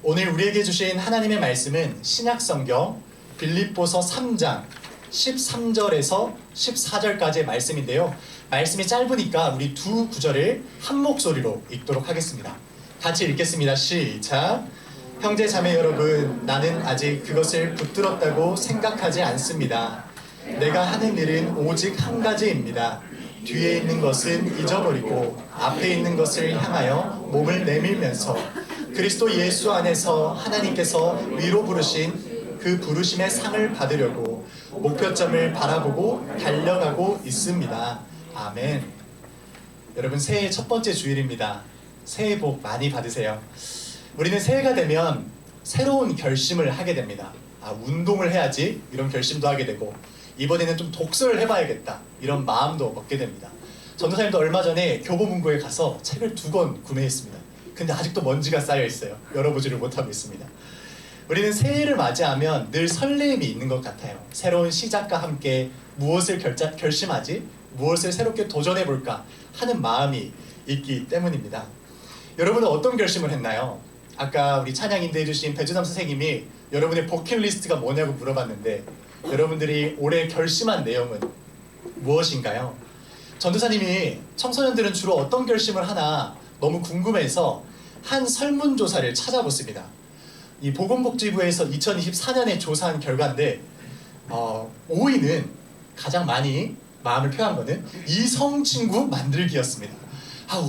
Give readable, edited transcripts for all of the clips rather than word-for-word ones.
오늘 우리에게 주신 하나님의 말씀은 신약성경 빌립보서 3장 13절에서 14절까지의 말씀인데요. 말씀이 짧으니까 우리 두 구절을 한 목소리로 읽도록 하겠습니다. 같이 읽겠습니다. 시작! 형제 자매 여러분, 나는 아직 그것을 붙들었다고 생각하지 않습니다. 내가 하는 일은 오직 한 가지입니다. 뒤에 있는 것은 잊어버리고 앞에 있는 것을 향하여 몸을 내밀면서 그리스도 예수 안에서 하나님께서 위로 부르신 그 부르심의 상을 받으려고 목표점을 바라보고 달려가고 있습니다. 아멘. 여러분, 새해 첫 번째 주일입니다. 새해 복 많이 받으세요. 우리는 새해가 되면 새로운 결심을 하게 됩니다. 운동을 해야지 이런 결심도 하게 되고, 이번에는 좀 독서를 해봐야겠다 이런 마음도 먹게 됩니다. 전도사님도 얼마 전에 교보문고에 가서 책을 2권 구매했습니다. 근데 아직도 먼지가 쌓여 있어요. 열어보지를 못하고 있습니다. 우리는 새해를 맞이하면 늘 설렘이 있는 것 같아요. 새로운 시작과 함께 무엇을 결심하지? 무엇을 새롭게 도전해볼까 하는 마음이 있기 때문입니다. 여러분은 어떤 결심을 했나요? 아까 우리 찬양 인도해주신 배주남 선생님이 여러분의 버킷리스트가 뭐냐고 물어봤는데, 여러분들이 올해 결심한 내용은 무엇인가요? 전도사님이 청소년들은 주로 어떤 결심을 하나 너무 궁금해서 한 설문조사를 찾아봤습니다. 이 보건복지부에서 2024년에 조사한 결과인데 5위는 가장 많이 마음을 표한 거는 이성 친구 만들기였습니다.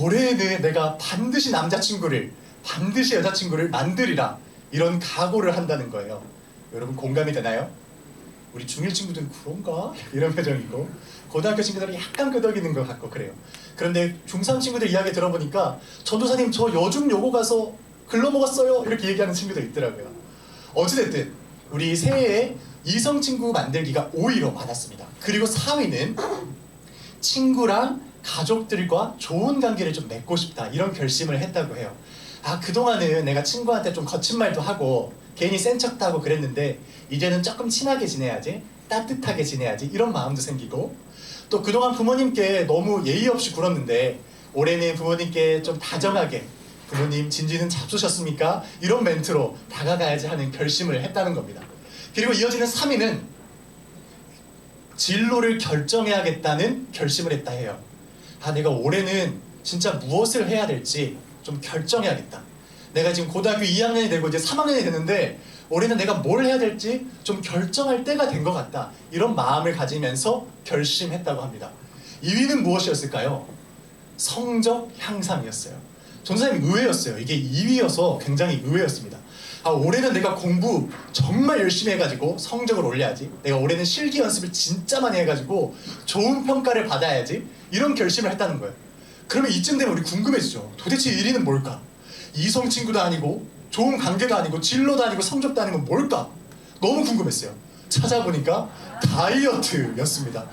올해에는 내가 반드시 남자친구를, 반드시 여자친구를 만들이라, 이런 각오를 한다는 거예요. 여러분 공감이 되나요? 우리 중1 친구들은 그런가? 이런 표정이고, 고등학교 친구들은 약간 끄덕이는 것 같고 그래요. 그런데 중3 친구들 이야기 들어보니까 전도사님 저 여중 여고 가서 글러먹었어요 이렇게 얘기하는 친구도 있더라고요. 어찌됐든 우리 새해에 이성 친구 만들기가 5위로 많았습니다. 그리고 4위는 친구랑 가족들과 좋은 관계를 좀 맺고 싶다, 이런 결심을 했다고 해요. 그동안은 내가 친구한테 좀 거친 말도 하고 괜히 센 척도 하고 그랬는데 이제는 조금 친하게 지내야지, 따뜻하게 지내야지, 이런 마음도 생기고, 또 그동안 부모님께 너무 예의 없이 굴었는데 올해는 부모님께 좀 다정하게, 부모님 진지는 잡수셨습니까? 이런 멘트로 다가가야지 하는 결심을 했다는 겁니다. 그리고 이어지는 3위는 진로를 결정해야겠다는 결심을 했다 해요. 내가 올해는 진짜 무엇을 해야 될지 좀 결정해야겠다. 내가 지금 고등학교 2학년이 되고 이제 3학년이 됐는데 올해는 내가 뭘 해야 될지 좀 결정할 때가 된 것 같다, 이런 마음을 가지면서 결심했다고 합니다. 2위는 무엇이었을까요? 성적 향상이었어요. 전도사님이 의외였어요. 이게 2위여서 굉장히 의외였습니다. 올해는 내가 공부 정말 열심히 해가지고 성적을 올려야지, 내가 올해는 실기 연습을 진짜 많이 해가지고 좋은 평가를 받아야지, 이런 결심을 했다는 거예요. 그러면 이쯤 되면 우리 궁금해지죠. 도대체 1위는 뭘까? 이성 친구도 아니고 좋은 관계도 아니고 진로도 아니고 성적도 아니고 뭘까? 너무 궁금했어요. 찾아보니까 다이어트였습니다.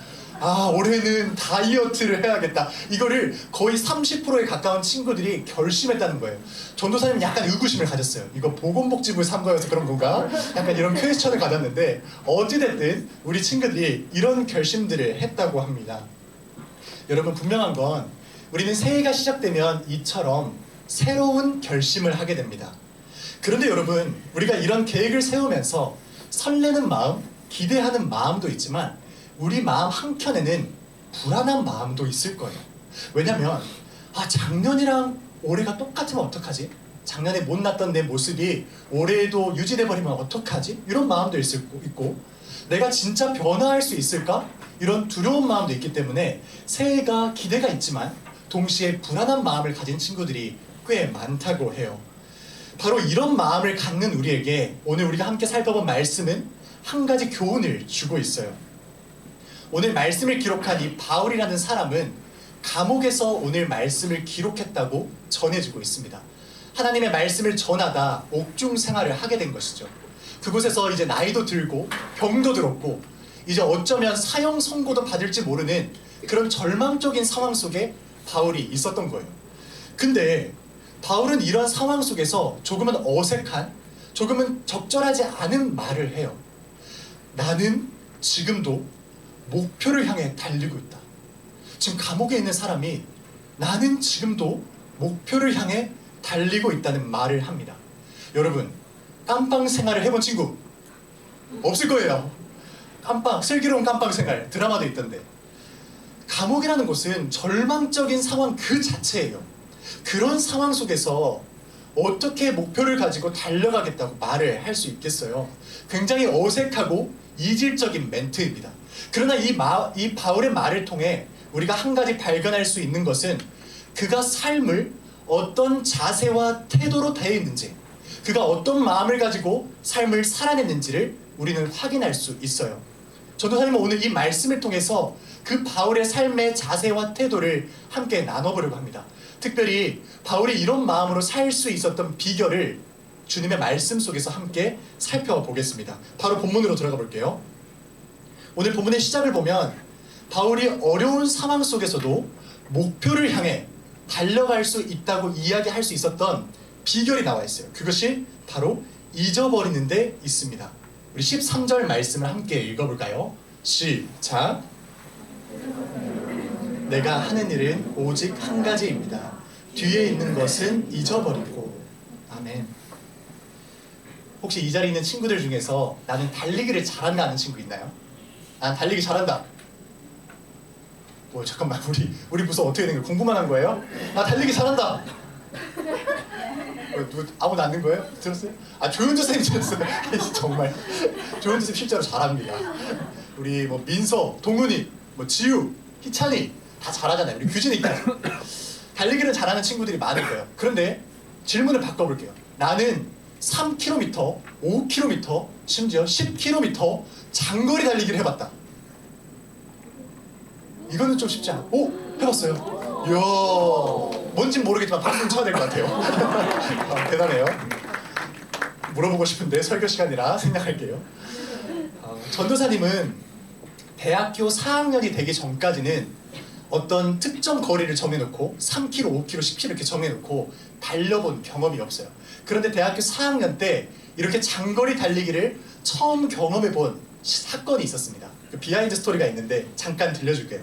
올해는 다이어트를 해야겠다, 이거를 거의 30%에 가까운 친구들이 결심했다는 거예요. 전도사님은 약간 의구심을 가졌어요. 이거 보건복지부에 산 거여서 그런 건가? 약간 이런 퀘스천을 가졌는데, 어찌됐든 우리 친구들이 이런 결심들을 했다고 합니다. 여러분, 분명한 건 우리는 새해가 시작되면 이처럼 새로운 결심을 하게 됩니다. 그런데 여러분, 우리가 이런 계획을 세우면서 설레는 마음, 기대하는 마음도 있지만 우리 마음 한켠에는 불안한 마음도 있을 거예요. 왜냐면 작년이랑 올해가 똑같으면 어떡하지? 작년에 못났던 내 모습이 올해에도 유지돼 버리면 어떡하지? 이런 마음도 있고, 내가 진짜 변화할 수 있을까? 이런 두려운 마음도 있기 때문에 새해가 기대가 있지만 동시에 불안한 마음을 가진 친구들이 꽤 많다고 해요. 바로 이런 마음을 갖는 우리에게 오늘 우리가 함께 살펴본 말씀은 한 가지 교훈을 주고 있어요. 오늘 말씀을 기록한 이 바울이라는 사람은 감옥에서 오늘 말씀을 기록했다고 전해지고 있습니다. 하나님의 말씀을 전하다 옥중 생활을 하게 된 것이죠. 그곳에서 이제 나이도 들고 병도 들었고 이제 어쩌면 사형 선고도 받을지 모르는 그런 절망적인 상황 속에 바울이 있었던 거예요. 근데 바울은 이런 상황 속에서 조금은 어색한, 조금은 적절하지 않은 말을 해요. 나는 지금도 목표를 향해 달리고 있다. 지금 감옥에 있는 사람이 나는 지금도 목표를 향해 달리고 있다는 말을 합니다. 여러분, 깜빵 생활을 해본 친구 없을 거예요. 깜빵, 슬기로운 깜빵 생활 드라마도 있던데, 감옥이라는 곳은 절망적인 상황 그 자체예요. 그런 상황 속에서 어떻게 목표를 가지고 달려가겠다고 말을 할 수 있겠어요? 굉장히 어색하고 이질적인 멘트입니다. 그러나 이 바울의 말을 통해 우리가 한 가지 발견할 수 있는 것은 그가 삶을 어떤 자세와 태도로 대했는지, 그가 어떤 마음을 가지고 삶을 살아냈는지를 우리는 확인할 수 있어요. 전도사님은 오늘 이 말씀을 통해서 그 바울의 삶의 자세와 태도를 함께 나눠보려고 합니다. 특별히 바울이 이런 마음으로 살 수 있었던 비결을 주님의 말씀 속에서 함께 살펴보겠습니다. 바로 본문으로 들어가 볼게요. 오늘 본문의 시작을 보면 바울이 어려운 상황 속에서도 목표를 향해 달려갈 수 있다고 이야기할 수 있었던 비결이 나와 있어요. 그것이 바로 잊어버리는 데 있습니다. 우리 13절 말씀을 함께 읽어볼까요? 시작. 내가 하는 일은 오직 한 가지입니다. 뒤에 있는 것은 잊어버리고. 아멘. 혹시 이 자리에 있는 친구들 중에서 나는 달리기를 잘한다 하는 친구 있나요? 난 달리기 잘한다. 잠깐만, 우리 부서 어떻게 된 거예요? 공부만 한 거예요? 나 달리기 잘한다. 아무도 안 든 거예요? 들었어요? 조윤주 쌤 들었어요. 정말 조윤주 쌤 실제로 잘합니다. 우리 민서, 동훈이, 지우, 희찬이 다 잘하잖아요. 우리 규진이까지. 달리기를 잘하는 친구들이 많을 거예요. 그런데 질문을 바꿔볼게요. 나는 3km, 5km, 심지어 10km 장거리 달리기를 해봤다. 이거는 좀 쉽지 않아. 해봤어요. 이야, 뭔진 모르겠지만 박수 쳐야 될 것 같아요. 대단해요. 물어보고 싶은데 설교 시간이라 생략할게요. 전도사님은 대학교 4학년이 되기 전까지는 어떤 특정 거리를 정해놓고 3km, 5km, 10km 이렇게 정해놓고 달려본 경험이 없어요. 그런데 대학교 4학년 때 이렇게 장거리 달리기를 처음 경험해본 사건이 있었습니다. 그 비하인드 스토리가 있는데 잠깐 들려줄게요.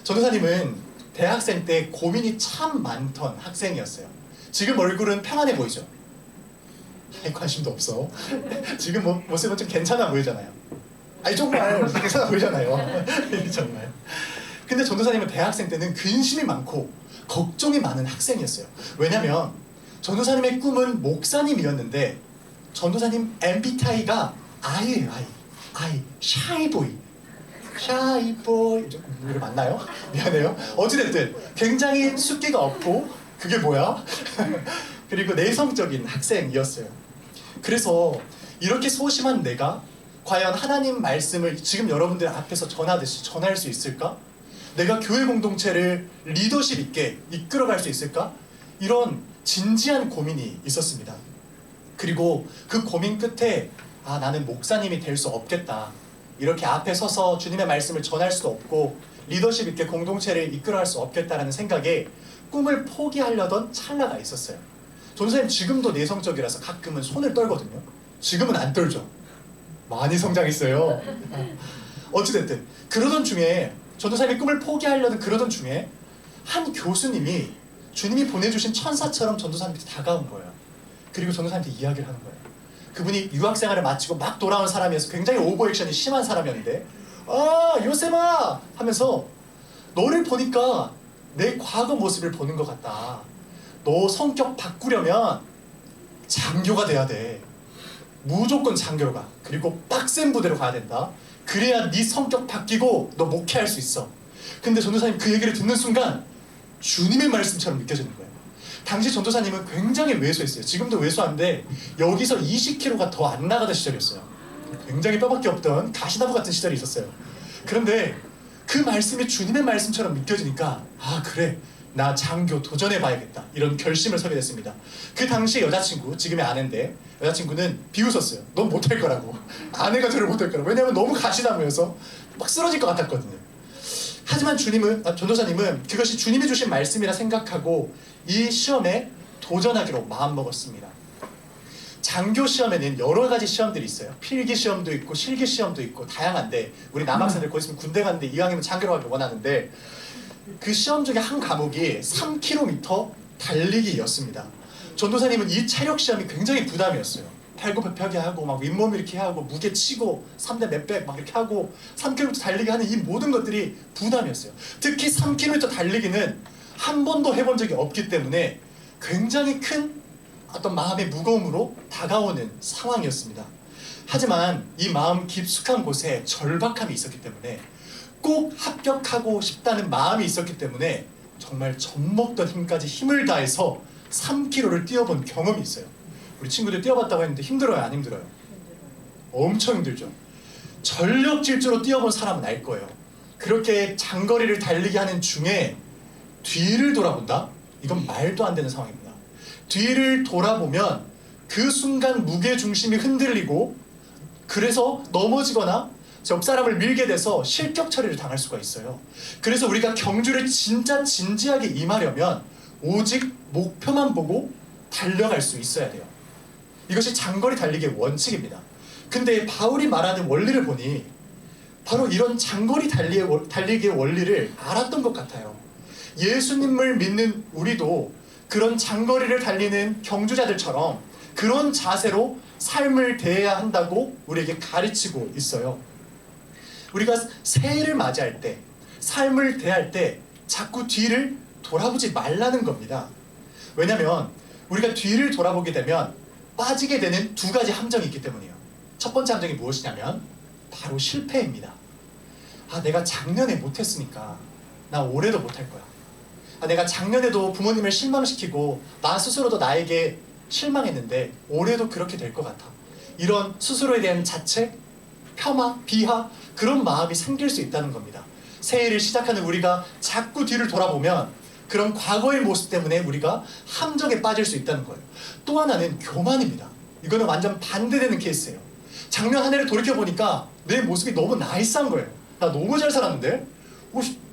전도사님은 대학생 때 고민이 참 많던 학생이었어요. 지금 얼굴은 평안해 보이죠? 관심도 없어. 지금 모습은 좀 괜찮아 보이잖아요. 정말 괜찮아 보이잖아요. 정말. 근데 전도사님은 대학생 때는 근심이 많고 걱정이 많은 학생이었어요. 왜냐면 전도사님의 꿈은 목사님이었는데 전도사님 MBTI가 I예요. I. 샤이보이. 이거 맞나요? 미안해요. 어찌됐든 굉장히 숫기가 없고, 그게 뭐야? 그리고 내성적인 학생이었어요. 그래서 이렇게 소심한 내가 과연 하나님 말씀을 지금 여러분들 앞에서 전하듯이 전할 수 있을까? 내가 교회 공동체를 리더십 있게 이끌어갈 수 있을까? 이런 진지한 고민이 있었습니다. 그리고 그 고민 끝에 나는 목사님이 될 수 없겠다. 이렇게 앞에 서서 주님의 말씀을 전할 수도 없고 리더십 있게 공동체를 이끌어갈 수 없겠다라는 생각에 꿈을 포기하려던 찰나가 있었어요. 전도사님 지금도 내성적이라서 가끔은 손을 떨거든요. 지금은 안 떨죠. 많이 성장했어요. 어찌됐든 그러던 중에 전도사님이 꿈을 포기하려던 그러던 중에 한 교수님이 주님이 보내주신 천사처럼 전도사님한테 다가온 거예요. 그리고 전도사님한테 이야기를 하는 거예요. 그분이 유학생활을 마치고 막 돌아온 사람이어서 굉장히 오버액션이 심한 사람이었는데 요셉아! 하면서 너를 보니까 내 과거 모습을 보는 것 같다. 너 성격 바꾸려면 장교가 돼야 돼. 무조건 장교로 가. 그리고 빡센 부대로 가야 된다. 그래야 네 성격 바뀌고 너 목회할 수 있어. 근데 전도사님 그 얘기를 듣는 순간 주님의 말씀처럼 느껴지는 거예요. 당시 전도사님은 굉장히 왜소했어요. 지금도 왜소한데 여기서 20kg가 더 안 나가던 시절이었어요. 굉장히 뼈밖에 없던 가시나무 같은 시절이 있었어요. 그런데 그 말씀이 주님의 말씀처럼 느껴지니까 그래, 나 장교 도전해봐야겠다, 이런 결심을 서게 됐습니다. 그 당시 여자친구, 지금의 아내인데 여자친구는 비웃었어요. 넌 못할 거라고. 아내가 저를 못할 거라고. 왜냐하면 너무 가시나무여서 막 쓰러질 것 같았거든요. 하지만 전도사님은 그것이 주님이 주신 말씀이라 생각하고 이 시험에 도전하기로 마음먹었습니다. 장교 시험에는 여러 가지 시험들이 있어요. 필기 시험도 있고 실기 시험도 있고 다양한데, 우리 남학생들 곧 있으면 군대 가는데 이왕이면 장교로 가길 원하는데, 그 시험 중에 한 과목이 3km 달리기였습니다. 전도사님은 이 체력 시험이 굉장히 부담이었어요. 팔굽혀펴기 하고 막 윗몸 이렇게 하고 무게 치고 3대 몇백 막 이렇게 하고 3km 달리기 하는 이 모든 것들이 부담이었어요. 특히 3km 달리기는 한 번도 해본 적이 없기 때문에 굉장히 큰 어떤 마음의 무거움으로 다가오는 상황이었습니다. 하지만 이 마음 깊숙한 곳에 절박함이 있었기 때문에 꼭 합격하고 싶다는 마음이 있었기 때문에 정말 젖먹던 힘까지 힘을 다해서 3km를 뛰어본 경험이 있어요. 우리 친구들 뛰어봤다고 했는데 힘들어요, 안 힘들어요? 엄청 힘들죠. 전력 질주로 뛰어본 사람은 알 거예요. 그렇게 장거리를 달리기 하는 중에 뒤를 돌아본다? 이건 말도 안 되는 상황입니다. 뒤를 돌아보면 그 순간 무게중심이 흔들리고 그래서 넘어지거나 옆 사람을 밀게 돼서 실격 처리를 당할 수가 있어요. 그래서 우리가 경주를 진짜 진지하게 임하려면 오직 목표만 보고 달려갈 수 있어야 돼요. 이것이 장거리 달리기의 원칙입니다. 근데 바울이 말하는 원리를 보니 바로 이런 장거리 달리기의 원리를 알았던 것 같아요. 예수님을 믿는 우리도 그런 장거리를 달리는 경주자들처럼 그런 자세로 삶을 대해야 한다고 우리에게 가르치고 있어요. 우리가 새해를 맞이할 때, 삶을 대할 때 자꾸 뒤를 돌아보지 말라는 겁니다. 왜냐하면 우리가 뒤를 돌아보게 되면 빠지게 되는 두 가지 함정이 있기 때문이에요. 첫 번째 함정이 무엇이냐면 바로 실패입니다. 아, 내가 작년에 못했으니까 나 올해도 못할 거야. 아, 내가 작년에도 부모님을 실망시키고 나 스스로도 나에게 실망했는데 올해도 그렇게 될 것 같아. 이런 스스로에 대한 자책, 폄하, 비하 그런 마음이 생길 수 있다는 겁니다. 새해를 시작하는 우리가 자꾸 뒤를 돌아보면 그런 과거의 모습 때문에 우리가 함정에 빠질 수 있다는 거예요. 또 하나는 교만입니다. 이거는 완전 반대되는 케이스예요. 작년 한 해를 돌이켜보니까 내 모습이 너무 나이스한 거예요. 나 너무 잘 살았는데?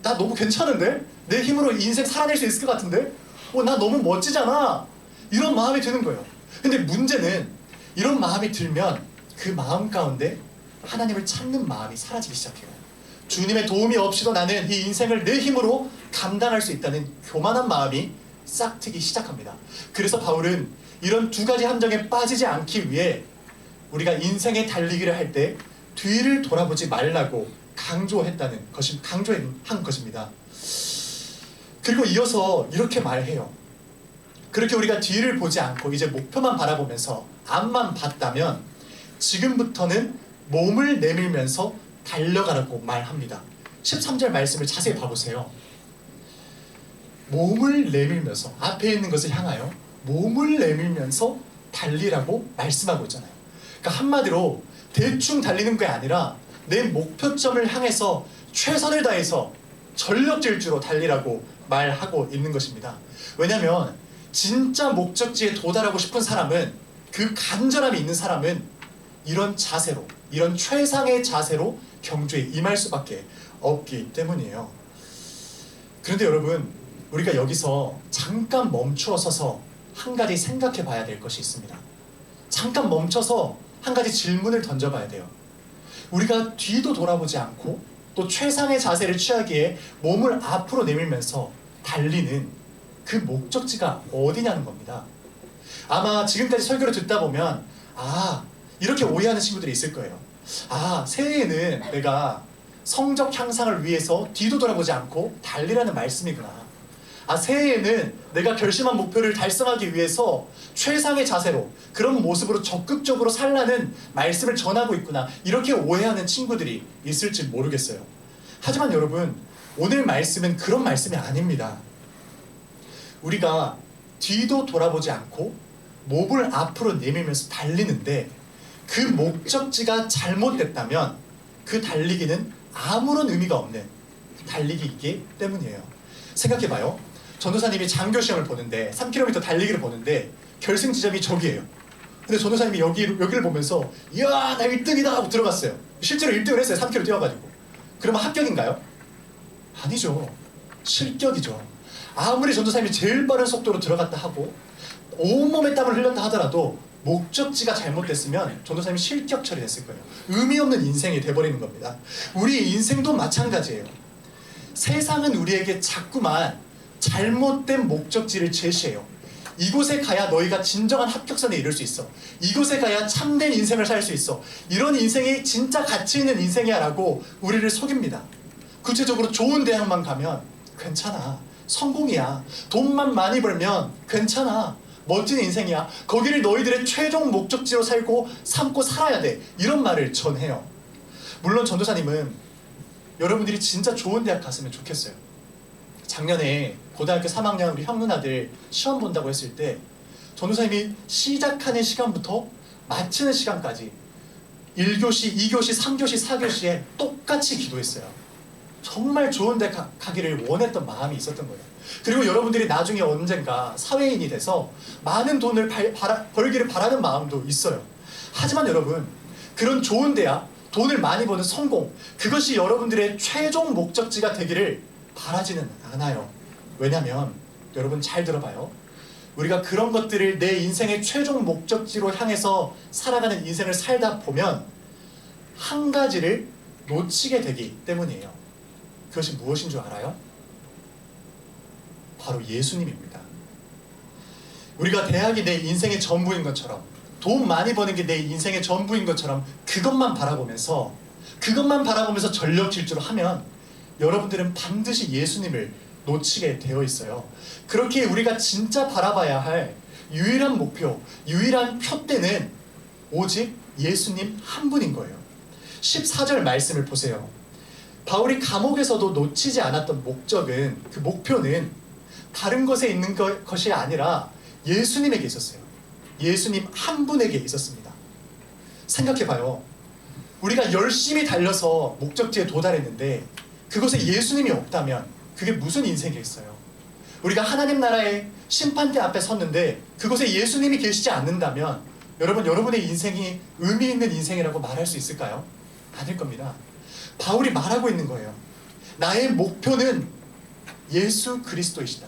나 너무 괜찮은데? 내 힘으로 인생 살아낼 수 있을 것 같은데? 나 너무 멋지잖아. 이런 마음이 드는 거예요. 근데 문제는 이런 마음이 들면 그 마음 가운데 하나님을 찾는 마음이 사라지기 시작해요. 주님의 도움이 없이도 나는 이 인생을 내 힘으로 감당할 수 있다는 교만한 마음이 싹트기 시작합니다. 그래서 바울은 이런 두 가지 함정에 빠지지 않기 위해 우리가 인생의 달리기를 할 때 뒤를 돌아보지 말라고 강조한 것입니다. 그리고 이어서 이렇게 말해요. 그렇게 우리가 뒤를 보지 않고 이제 목표만 바라보면서 앞만 봤다면 지금부터는 몸을 내밀면서 달려가라고 말합니다. 13절 말씀을 자세히 봐보세요. 몸을 내밀면서 앞에 있는 것을 향하여 몸을 내밀면서 달리라고 말씀하고 있잖아요. 그러니까 한마디로 대충 달리는 게 아니라 내 목표점을 향해서 최선을 다해서 전력 질주로 달리라고 말하고 있는 것입니다. 왜냐하면 진짜 목적지에 도달하고 싶은 사람은, 그 간절함이 있는 사람은 이런 자세로, 이런 최상의 자세로 경주에 임할 수밖에 없기 때문이에요. 그런데 여러분, 우리가 여기서 잠깐 멈추어 서서 한 가지 생각해 봐야 될 것이 있습니다. 잠깐 멈춰서 한 가지 질문을 던져봐야 돼요. 우리가 뒤도 돌아보지 않고 또 최상의 자세를 취하기에 몸을 앞으로 내밀면서 달리는 그 목적지가 어디냐는 겁니다. 아마 지금까지 설교를 듣다 보면 이렇게 오해하는 친구들이 있을 거예요. 새해에는 내가 성적 향상을 위해서 뒤도 돌아보지 않고 달리라는 말씀이구나. 새해에는 내가 결심한 목표를 달성하기 위해서 최상의 자세로, 그런 모습으로 적극적으로 살라는 말씀을 전하고 있구나. 이렇게 오해하는 친구들이 있을지 모르겠어요. 하지만 여러분, 오늘 말씀은 그런 말씀이 아닙니다. 우리가 뒤도 돌아보지 않고 몸을 앞으로 내밀면서 달리는데 그 목적지가 잘못됐다면 그 달리기는 아무런 의미가 없는 달리기이기 때문이에요. 생각해봐요. 전도사님이 장교 시험을 보는데 3km 달리기를 보는데 결승 지점이 저기예요. 근데 전도사님이 여기를 보면서 이야, 나 1등이다 하고 들어갔어요. 실제로 1등을 했어요. 3km 뛰어가지고. 그러면 합격인가요? 아니죠. 실격이죠. 아무리 전도사님이 제일 빠른 속도로 들어갔다 하고 온몸에 땀을 흘렸다 하더라도 목적지가 잘못됐으면 전도사님이 실격 처리됐을 거예요. 의미 없는 인생이 돼버리는 겁니다. 우리 인생도 마찬가지예요. 세상은 우리에게 자꾸만 잘못된 목적지를 제시해요. 이곳에 가야 너희가 진정한 합격선에 이룰 수 있어. 이곳에 가야 참된 인생을 살 수 있어. 이런 인생이 진짜 가치 있는 인생이야 라고 우리를 속입니다. 구체적으로 좋은 대학만 가면 괜찮아. 성공이야. 돈만 많이 벌면 괜찮아. 멋진 인생이야. 거기를 너희들의 최종 목적지로 삼고 살아야 돼. 이런 말을 전해요. 물론 전도사님은 여러분들이 진짜 좋은 대학 갔으면 좋겠어요. 작년에 고등학교 3학년 우리 형 누나들 시험 본다고 했을 때 전도사님이 시작하는 시간부터 마치는 시간까지 1교시, 2교시, 3교시, 4교시에 똑같이 기도했어요. 정말 좋은 데 가기를 원했던 마음이 있었던 거예요. 그리고 여러분들이 나중에 언젠가 사회인이 돼서 많은 돈을 벌기를 바라는 마음도 있어요. 하지만 여러분, 그런 좋은 대학, 돈을 많이 버는 성공, 그것이 여러분들의 최종 목적지가 되기를 바라지는 않아요. 왜냐면 여러분 잘 들어봐요. 우리가 그런 것들을 내 인생의 최종 목적지로 향해서 살아가는 인생을 살다 보면 한 가지를 놓치게 되기 때문이에요. 그것이 무엇인 줄 알아요? 바로 예수님입니다. 우리가 대학이 내 인생의 전부인 것처럼, 돈 많이 버는 게 내 인생의 전부인 것처럼 그것만 바라보면서 전력 질주를 하면 여러분들은 반드시 예수님을 놓치게 되어 있어요. 그렇게 우리가 진짜 바라봐야 할 유일한 목표, 유일한 표대는 오직 예수님 한 분인 거예요. 14절 말씀을 보세요. 바울이 감옥에서도 놓치지 않았던 목적은, 그 목표는 다른 것에 있는 것이 아니라 예수님에게 있었어요. 예수님 한 분에게 있었습니다. 생각해봐요. 우리가 열심히 달려서 목적지에 도달했는데 그곳에 예수님이 없다면 그게 무슨 인생이겠어요? 우리가 하나님 나라의 심판대 앞에 섰는데 그곳에 예수님이 계시지 않는다면 여러분의 인생이 의미 있는 인생이라고 말할 수 있을까요? 아닐 겁니다. 바울이 말하고 있는 거예요. 나의 목표는 예수 그리스도이시다.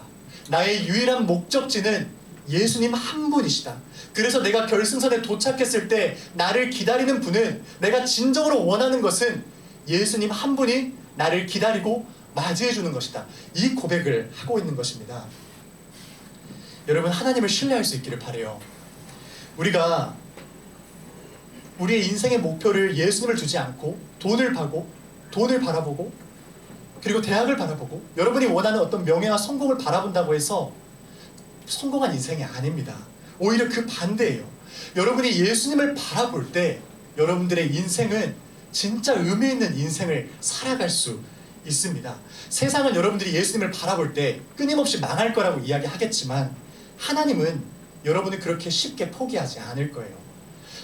나의 유일한 목적지는 예수님 한 분이시다. 그래서 내가 결승선에 도착했을 때 나를 기다리는 분은, 내가 진정으로 원하는 것은 예수님 한 분이 나를 기다리고 맞이해 주는 것이다. 이 고백을 하고 있는 것입니다. 여러분, 하나님을 신뢰할 수 있기를 바라요. 우리가 우리의 인생의 목표를 예수님을 두지 않고 돈을 바라보고 그리고 대학을 바라보고 여러분이 원하는 어떤 명예와 성공을 바라본다고 해서 성공한 인생이 아닙니다. 오히려 그 반대예요. 여러분이 예수님을 바라볼 때 여러분들의 인생은 진짜 의미 있는 인생을 살아갈 수 있습니다. 세상은 여러분들이 예수님을 바라볼 때 끊임없이 망할 거라고 이야기하겠지만 하나님은 여러분을 그렇게 쉽게 포기하지 않을 거예요.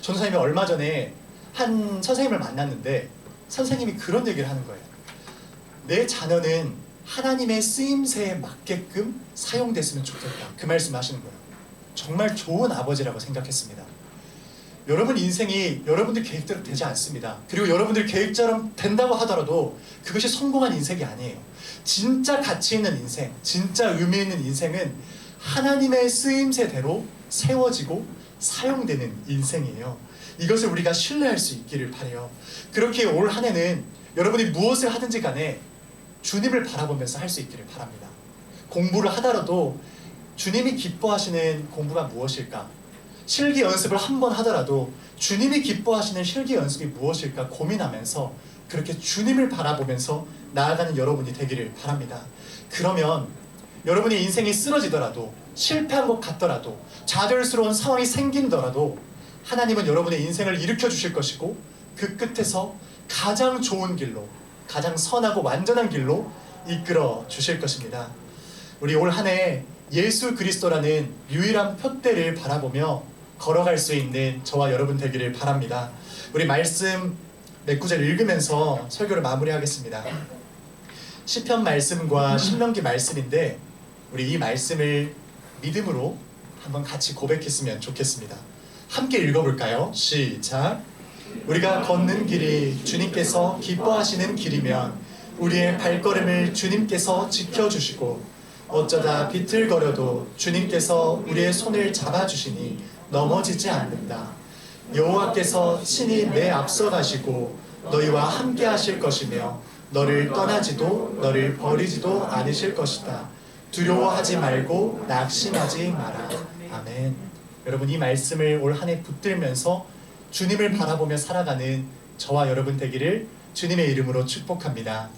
전도사님이 얼마 전에 한 선생님을 만났는데 선생님이 그런 얘기를 하는 거예요. 내 자녀는 하나님의 쓰임새에 맞게끔 사용됐으면 좋겠다. 그 말씀 하시는 거예요. 정말 좋은 아버지라고 생각했습니다. 여러분 인생이 여러분들 계획대로 되지 않습니다. 그리고 여러분들 계획처럼 된다고 하더라도 그것이 성공한 인생이 아니에요. 진짜 가치 있는 인생, 진짜 의미 있는 인생은 하나님의 쓰임새대로 세워지고 사용되는 인생이에요. 이것을 우리가 신뢰할 수 있기를 바라요. 그렇게 올 한 해는 여러분이 무엇을 하든지 간에 주님을 바라보면서 할 수 있기를 바랍니다. 공부를 하더라도 주님이 기뻐하시는 공부가 무엇일까? 실기 연습을 한 번 하더라도 주님이 기뻐하시는 실기 연습이 무엇일까 고민하면서 그렇게 주님을 바라보면서 나아가는 여러분이 되기를 바랍니다. 그러면 여러분의 인생이 쓰러지더라도, 실패한 것 같더라도, 좌절스러운 상황이 생긴더라도 하나님은 여러분의 인생을 일으켜 주실 것이고 그 끝에서 가장 좋은 길로, 가장 선하고 완전한 길로 이끌어 주실 것입니다. 우리 올 한 해 예수 그리스도라는 유일한 표대를 바라보며 걸어갈 수 있는 저와 여러분 되기를 바랍니다. 우리 말씀 몇 구절 읽으면서 설교를 마무리하겠습니다. 시편 말씀과 신명기 말씀인데 우리 이 말씀을 믿음으로 한번 같이 고백했으면 좋겠습니다. 함께 읽어볼까요? 시작! 우리가 걷는 길이 주님께서 기뻐하시는 길이면 우리의 발걸음을 주님께서 지켜주시고 어쩌다 비틀거려도 주님께서 우리의 손을 잡아주시니 넘어지지 않는다. 여호와께서 친히 내 앞서 가시고 너희와 함께 하실 것이며 너를 떠나지도 너를 버리지도 않으실 것이다. 두려워하지 말고 낙심하지 마라. 아멘. 여러분 이 말씀을 올 한 해 붙들면서 주님을 바라보며 살아가는 저와 여러분 되기를 주님의 이름으로 축복합니다.